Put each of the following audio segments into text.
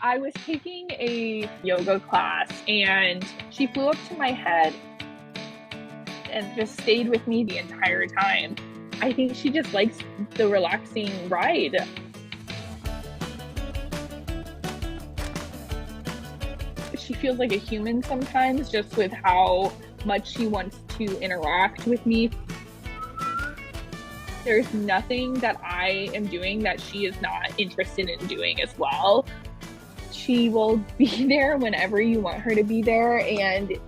I was taking a yoga class and she flew up to my head and just stayed with me the entire time. I think she just likes the relaxing ride. She feels like a human sometimes, just with how much she wants to interact with me. There's nothing that I am doing that she is not interested in doing as well. She will be there whenever you want her to be there, and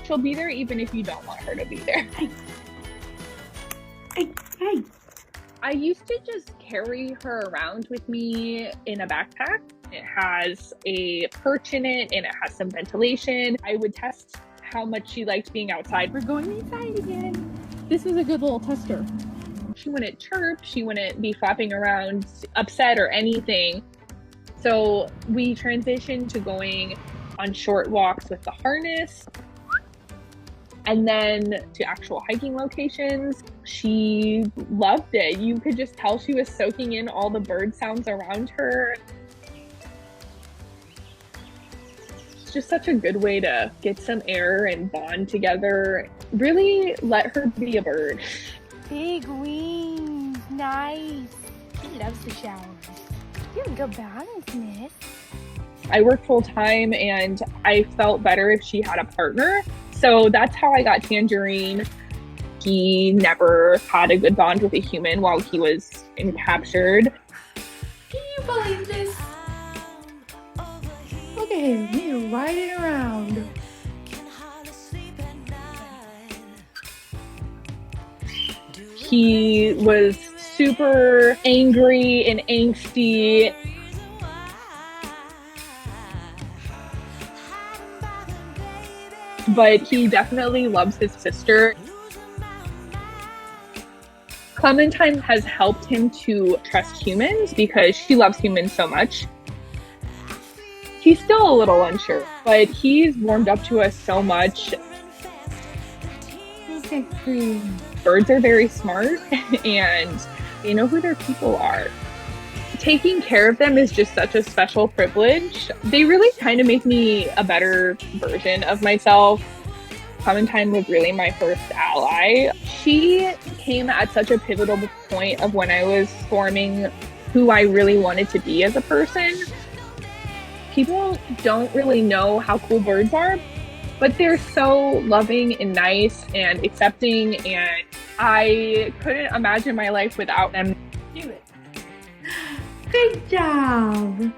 she'll be there even if you don't want her to be there. Hey. I used to just carry her around with me in a backpack. It has a perch in it and it has some ventilation. I would test how much she liked being outside. We're going inside again. This is a good little tester. She wouldn't chirp, she wouldn't be flapping around upset or anything. So we transitioned to going on short walks with the harness and then to actual hiking locations. She loved it. You could just tell she was soaking in all the bird sounds around her. It's just such a good way to get some air and bond together. Really let her be a bird. Big wings, nice. She loves the showers. You're in good balance, miss. I work full time and I felt better if she had a partner. So that's how I got Tangerine. He never had a good bond with a human while he was captured. Can you believe this? Look at him, he's riding around. He was super angry and angsty. But he definitely loves his sister. Clementine has helped him to trust humans because she loves humans so much. He's still a little unsure, but he's warmed up to us so much. He's a queen. Birds are very smart and they know who their people are. Taking care of them is just such a special privilege. They really kind of make me a better version of myself. Clementine was really my first ally. She came at such a pivotal point of when I was forming who I really wanted to be as a person. People don't really know how cool birds are, but they're so loving and nice and accepting, and I couldn't imagine my life without them. Do it. Good job.